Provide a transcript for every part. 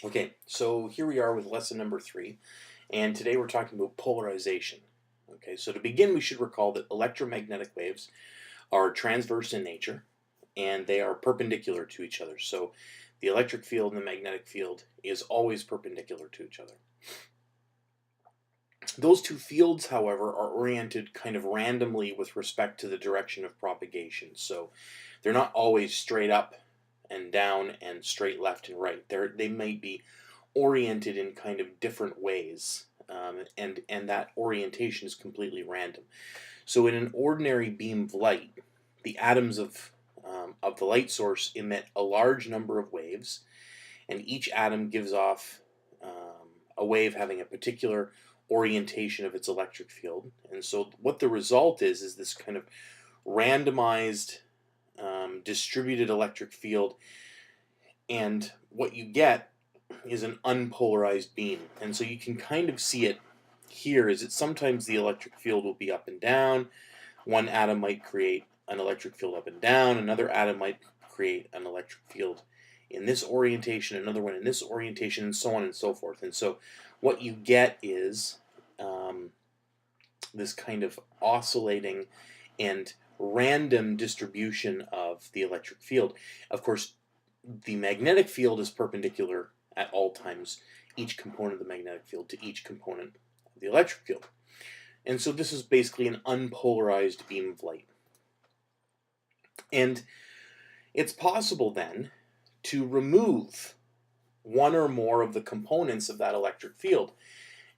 Okay, so here we are with lesson number 3, and today we're talking about polarization. Okay, so to begin, we should recall that electromagnetic waves are transverse in nature, and they are perpendicular to each other. So the electric field and the magnetic field is always perpendicular to each other. Those two fields, however, are oriented kind of randomly with respect to the direction of propagation. So they're not always straight up and down and straight left and right. They might be oriented in kind of different ways, and that orientation is completely random. So in an ordinary beam of light, the atoms of the light source emit a large number of waves, and each atom gives off a wave having a particular orientation of its electric field. And so what the result is this kind of randomized distributed electric field, and what you get is an unpolarized beam. And so you can kind of see it here is that sometimes the electric field will be up and down. One atom might create an electric field up and down, another atom might create an electric field in this orientation, another one in this orientation, and so on and so forth. And so what you get is this kind of oscillating and random distribution of the electric field. Of course, the magnetic field is perpendicular at all times, each component of the magnetic field to each component of the electric field. And so this is basically an unpolarized beam of light. And it's possible then to remove one or more of the components of that electric field.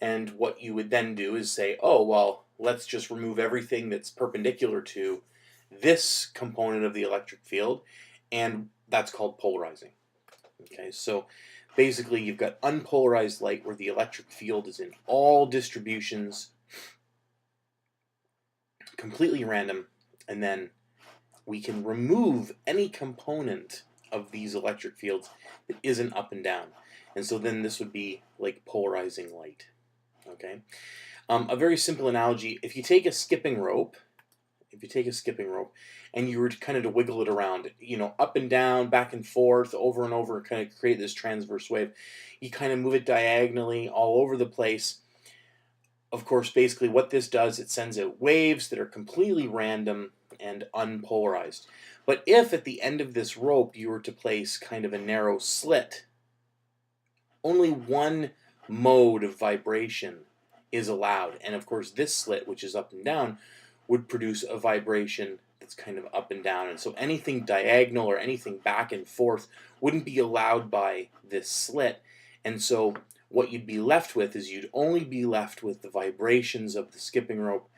And what you would then do is say, oh, well, let's just remove everything that's perpendicular to this component of the electric field, and that's called polarizing. Okay, so basically you've got unpolarized light where the electric field is in all distributions, completely random, and then we can remove any component of these electric fields that isn't up and down. And so then this would be like polarizing light. Okay, a very simple analogy: if you take a skipping rope, and you were to kind of to wiggle it around, up and down, back and forth, over and over, and kind of create this transverse wave, you kind of move it diagonally all over the place. Of course, basically what this does, it sends out waves that are completely random and unpolarized. But if at the end of this rope you were to place kind of a narrow slit, only one mode of vibration is allowed. And of course, this slit, which is up and down, would produce a vibration that's kind of up and down. And so anything diagonal or anything back and forth wouldn't be allowed by this slit. And so what you'd be left with is you'd only be left with the vibrations of the skipping rope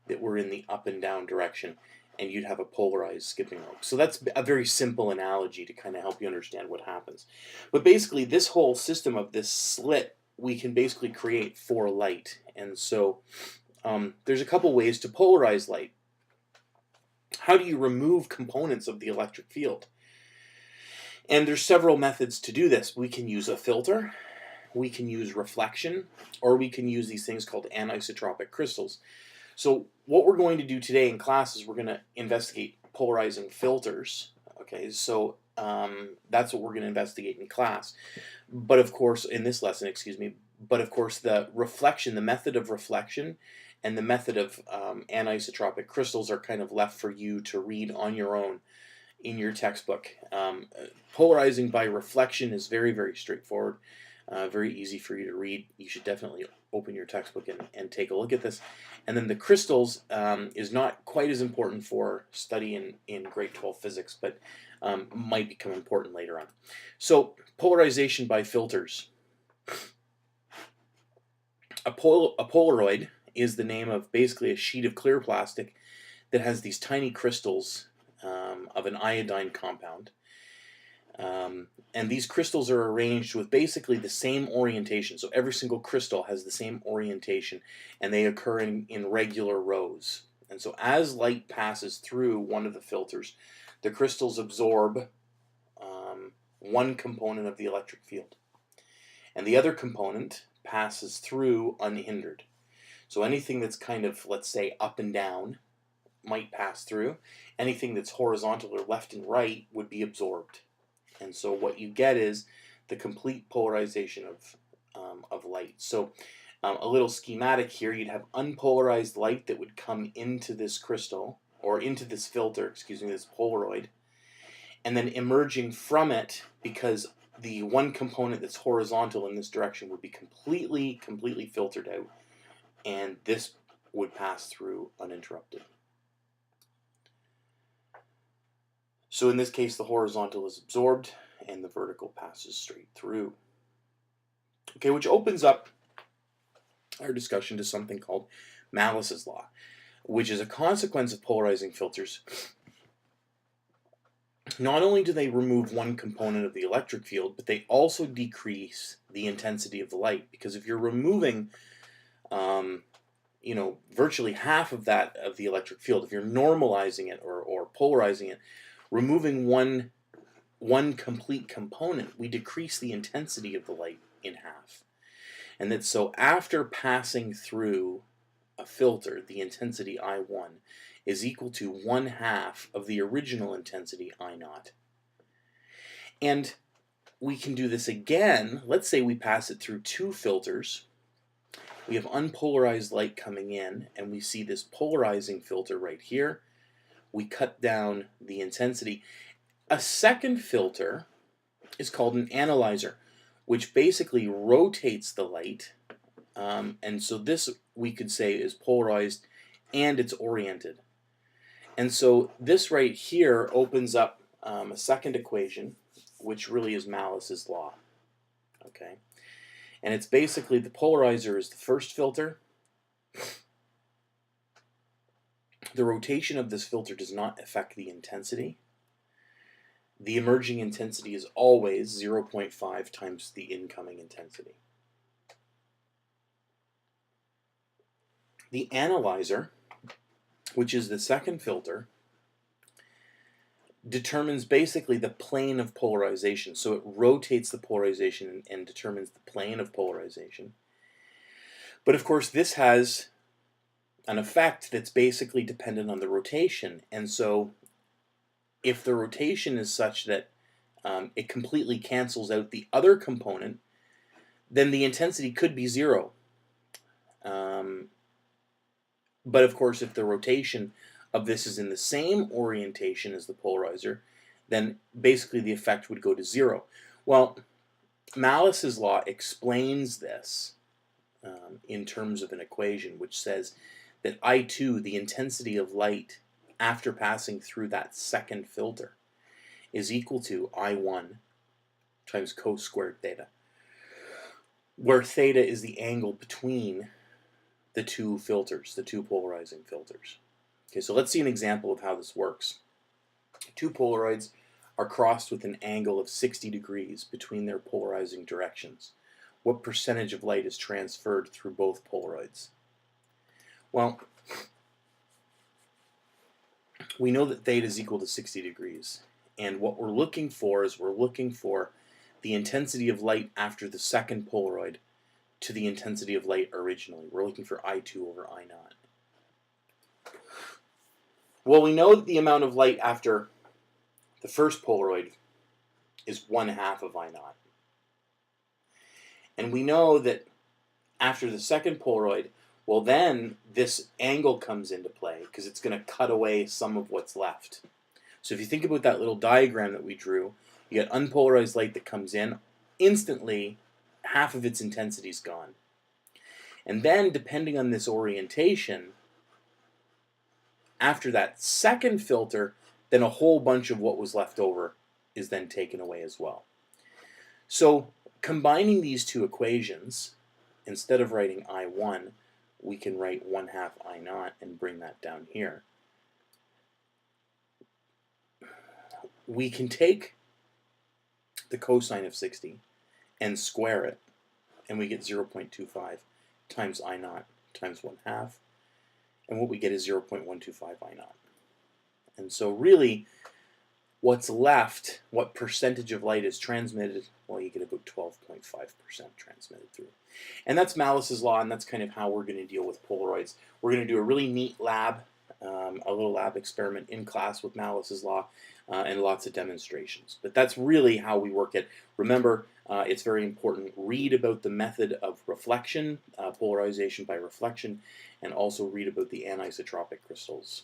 that were in the up and down direction, and you'd have a polarized skipping rope. So that's a very simple analogy to kind of help you understand what happens. But basically, this whole system of this slit, we can basically create for light. And so there's a couple ways to polarize light. How do you remove components of the electric field? And there's several methods to do this. We can use a filter, we can use reflection, or we can use these things called anisotropic crystals. So what we're going to do today in class is we're going to investigate polarizing filters. Okay, so that's what we're going to investigate in class. But of course, in this lesson, but of course the method of reflection and the method of anisotropic crystals are kind of left for you to read on your own in your textbook. Polarizing by reflection is very, very straightforward, very easy for you to read. You should definitely open your textbook and take a look at this. And then the crystals is not quite as important for study in grade 12 physics, but might become important later on. So polarization by filters. A Polaroid is the name of basically a sheet of clear plastic that has these tiny crystals of an iodine compound. And these crystals are arranged with basically the same orientation. So every single crystal has the same orientation, and they occur in regular rows. And so as light passes through one of the filters, the crystals absorb one component of the electric field, and the other component passes through unhindered. So anything that's kind of, let's say, up and down might pass through. Anything that's horizontal or left and right would be absorbed. And so what you get is the complete polarization of light. So a little schematic here, you'd have unpolarized light that would come into this crystal, or into this filter, excuse me, this Polaroid, and then emerging from it, because the one component that's horizontal in this direction would be completely filtered out, and this would pass through uninterrupted. So in this case, the horizontal is absorbed and the vertical passes straight through. Okay, which opens up our discussion to something called Malice's law, which is a consequence of polarizing filters. Not only do they remove one component of the electric field, but they also decrease the intensity of the light, because if you're removing virtually half of that of the electric field, if you're normalizing it or polarizing it, removing one complete component, we decrease the intensity of the light in half. And that so after passing through a filter, the intensity I1 is equal to 1/2 of the original intensity I0. And we can do this again. Let's say we pass it through 2 filters. We have unpolarized light coming in, and we see this polarizing filter right here. We cut down the intensity. A second filter is called an analyzer, which basically rotates the light. And so this, we could say, is polarized and it's oriented. And so this right here opens up a second equation, which really is Malice's law. Okay, and it's basically the polarizer is the first filter. The rotation of this filter does not affect the intensity. The emerging intensity is always 0.5 times the incoming intensity. The analyzer, which is the second filter, determines basically the plane of polarization. So it rotates the polarization and determines the plane of polarization. But of course, this has an effect that's basically dependent on the rotation. And so if the rotation is such that it completely cancels out the other component, then the intensity could be 0. But of course, if the rotation of this is in the same orientation as the polarizer, then basically the effect would go to 0. Well, Malice's law explains this in terms of an equation which says that I2, the intensity of light after passing through that second filter, is equal to I1 times cos squared theta, where theta is the angle between the 2 filters, the 2 polarizing filters. Okay, so let's see an example of how this works. 2 Polaroids are crossed with an angle of 60 degrees between their polarizing directions. What percentage of light is transferred through both Polaroids? Well, we know that theta is equal to 60 degrees. And what we're looking for is the intensity of light after the second Polaroid to the intensity of light originally. We're looking for I2 over I0. Well, we know that the amount of light after the first Polaroid is 1/2 of I0. And we know that after the second Polaroid, well, then this angle comes into play because it's going to cut away some of what's left. So if you think about that little diagram that we drew, you got unpolarized light that comes in, instantly half of its intensity is gone. And then, depending on this orientation, after that second filter, then a whole bunch of what was left over is then taken away as well. So combining these 2 equations, instead of writing I1, we can write 1/2 I0 and bring that down here. We can take the cosine of 60 and square it, and we get 0.25 times I0 times 1/2, and what we get is 0.125 I0. And so really, what's left, what percentage of light is transmitted? Well, you get about 12.5% transmitted through. And that's Malice's law, and that's kind of how we're going to deal with Polaroids. We're going to do a really neat lab, a little lab experiment in class with Malice's law, and lots of demonstrations. But that's really how we work it. Remember, It's very important. Read about the method of reflection, polarization by reflection, and also read about the anisotropic crystals.